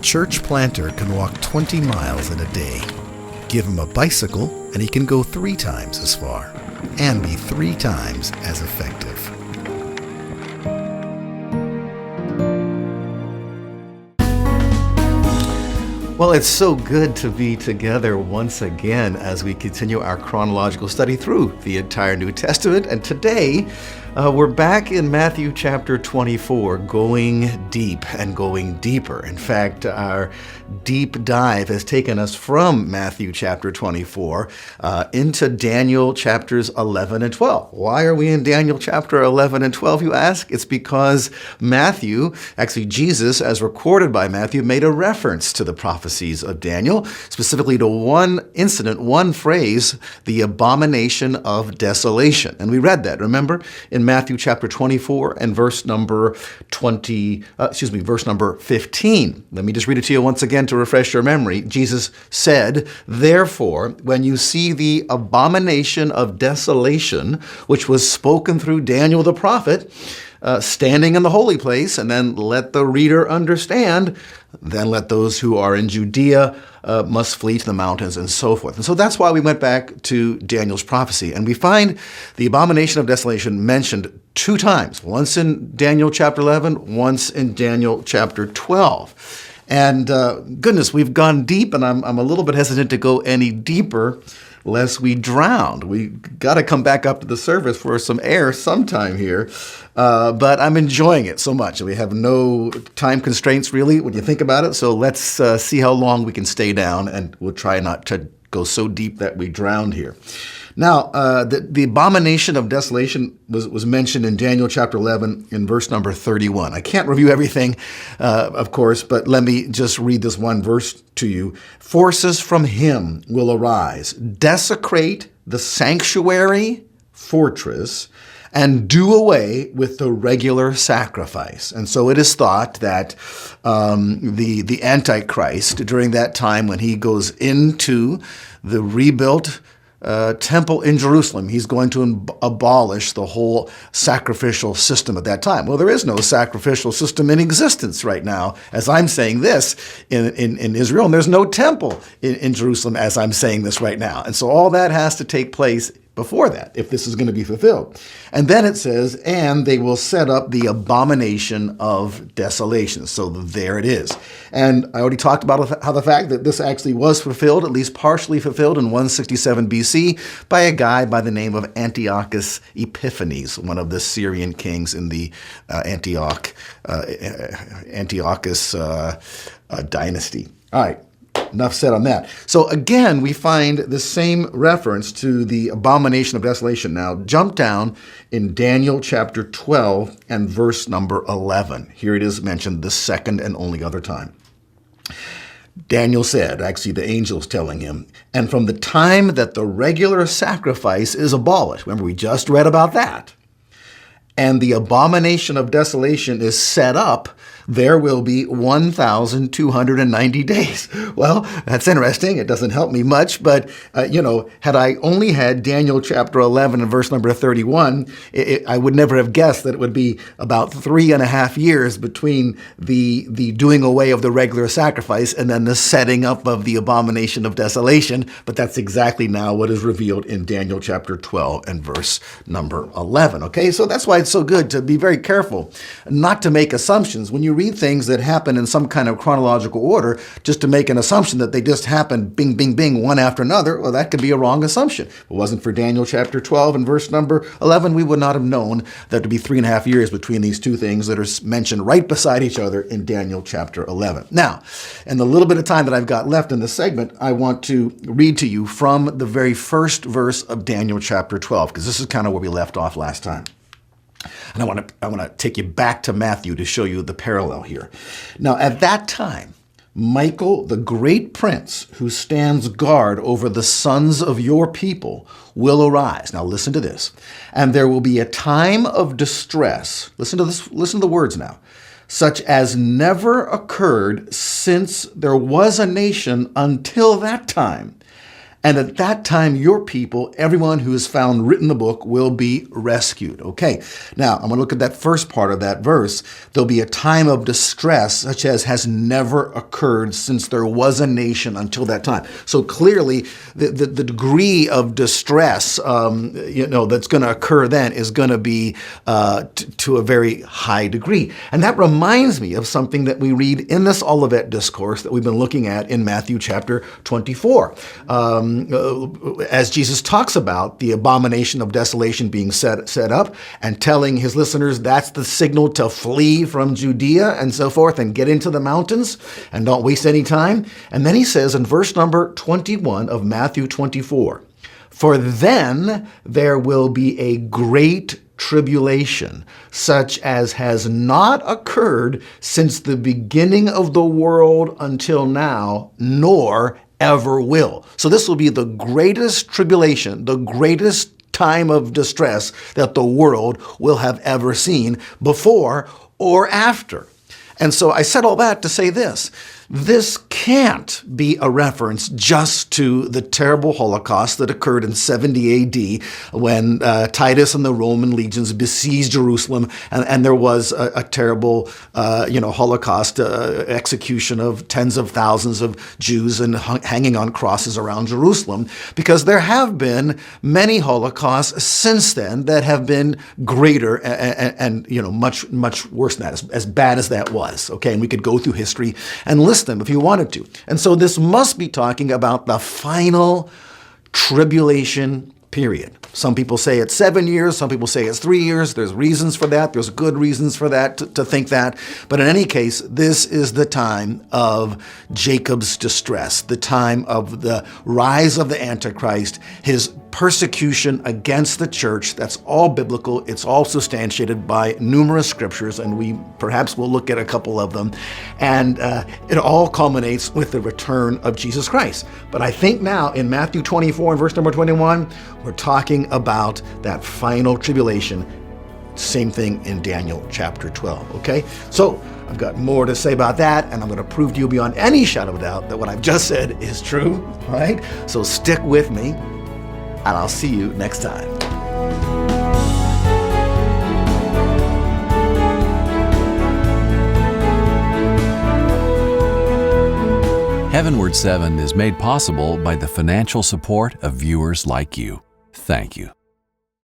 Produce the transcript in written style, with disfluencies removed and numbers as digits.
church planter can walk 20 miles in a day. Give him a bicycle and he can go 3 times as far and be 3 times as effective. Well, it's so good to be together once again as we continue our chronological study through the entire New Testament. And today, we're back in Matthew chapter 24, going deep and going deeper. In fact, our deep dive has taken us from Matthew chapter 24 into Daniel chapters 11 and 12. Why are we in Daniel chapter 11 and 12, you ask? It's because Matthew, actually Jesus, as recorded by Matthew, made a reference to the prophecies of Daniel, specifically to one incident, one phrase, the abomination of desolation. And we read that, remember, in Matthew chapter 24 and verse number 15. Let me just read it to you once again to refresh your memory. Jesus said, "Therefore, when you see the abomination of desolation, which was spoken through Daniel the prophet, standing in the holy place, and then let the reader understand, then let those who are in Judea must flee to the mountains," and so forth. And so that's why we went back to Daniel's prophecy. And we find the abomination of desolation mentioned 2 times, once in Daniel chapter 11, once in Daniel chapter 12. And goodness, we've gone deep, and I'm a little bit hesitant to go any deeper lest we drown. We got to come back up to the surface for some air sometime here. But I'm enjoying it so much. We have no time constraints, really, when you think about it. So let's see how long we can stay down, and we'll try not to go so deep that we drown here. Now, the abomination of desolation was mentioned in Daniel chapter 11 in verse number 31. I can't review everything, of course, but let me just read this one verse to you. "Forces from him will arise, desecrate the sanctuary fortress, and do away with the regular sacrifice." And so it is thought that the Antichrist, during that time when he goes into the rebuilt temple in Jerusalem, he's going to abolish the whole sacrificial system at that time. Well, there is no sacrificial system in existence right now, as I'm saying this in Israel, and there's no temple in Jerusalem as I'm saying this right now. And so all that has to take place before that, if this is going to be fulfilled. And then it says, "And they will set up the abomination of desolation." So there it is. And I already talked about how the fact that this actually was fulfilled, at least partially fulfilled, in 167 BC by a guy by the name of Antiochus Epiphanes, one of the Syrian kings in the Antiochus dynasty. All right. Enough said on that. So again, we find the same reference to the abomination of desolation. Now, jump down in Daniel chapter 12 and verse number 11. Here it is mentioned the second and only other time. Daniel said, actually the angel's telling him, "And from the time that the regular sacrifice is abolished," remember we just read about that, "and the abomination of desolation is set up, there will be 1,290 days. Well, that's interesting. It doesn't help me much, but, had I only had Daniel chapter 11 and verse number 31, I would never have guessed that it would be about 3.5 years between the doing away of the regular sacrifice and then the setting up of the abomination of desolation. But that's exactly now what is revealed in Daniel chapter 12 and verse number 11. Okay, so that's why it's so good to be very careful not to make assumptions when you read things that happen in some kind of chronological order, just to make an assumption that they just happen bing, bing, bing, one after another. Well, that could be a wrong assumption. If it wasn't for Daniel chapter 12 and verse number 11, we would not have known that to be 3.5 years between these two things that are mentioned right beside each other in Daniel chapter 11. Now, in the little bit of time that I've got left in this segment, I want to read to you from the very first verse of Daniel chapter 12, because this is kind of where we left off last time. And I want to take you back to Matthew to show you the parallel here. Now, at that time, Michael, the great prince who stands guard over the sons of your people, will arise. Now, listen to this. "And there will be a time of distress." Listen to this. Listen to the words now. "Such as never occurred since there was a nation until that time. And at that time, your people, everyone who is found written in the book, will be rescued. Okay, now I'm going to look at that first part of that verse. There'll be a time of distress such as has never occurred since there was a nation until that time. So clearly, the degree of distress, that's going to occur then is going to be to a very high degree. And that reminds me of something that we read in this Olivet discourse that we've been looking at in Matthew chapter 24. As Jesus talks about the abomination of desolation being set up and telling his listeners that's the signal to flee from Judea and so forth and get into the mountains and don't waste any time. And then he says in verse number 21 of Matthew 24, "For then there will be a great tribulation, such as has not occurred since the beginning of the world until now, nor ever will." So this will be the greatest tribulation, the greatest time of distress that the world will have ever seen before or after. And so I said all that to say this. This can't be a reference just to the terrible Holocaust that occurred in 70 AD when Titus and the Roman legions besieged Jerusalem, and there was a terrible, Holocaust execution of tens of thousands of Jews and hanging on crosses around Jerusalem, because there have been many Holocausts since then that have been greater and much, much worse than that, as bad as that was. Okay, and we could go through history and list them if you wanted to. And so this must be talking about the final tribulation period. Some people say it's 7 years. Some people say it's 3 years. There's reasons for that. There's good reasons for that, to think that. But in any case, this is the time of Jacob's distress, the time of the rise of the Antichrist, his persecution against the church. That's all biblical. It's all substantiated by numerous scriptures, and we perhaps will look at a couple of them. And it all culminates with the return of Jesus Christ. But I think now in Matthew 24 and verse number 21, we're talking about that final tribulation. Same thing in Daniel chapter 12, okay? So I've got more to say about that, and I'm going to prove to you beyond any shadow of doubt that what I've just said is true, all right? So stick with me, and I'll see you next time. HeavenWord 7 is made possible by the financial support of viewers like you. Thank you.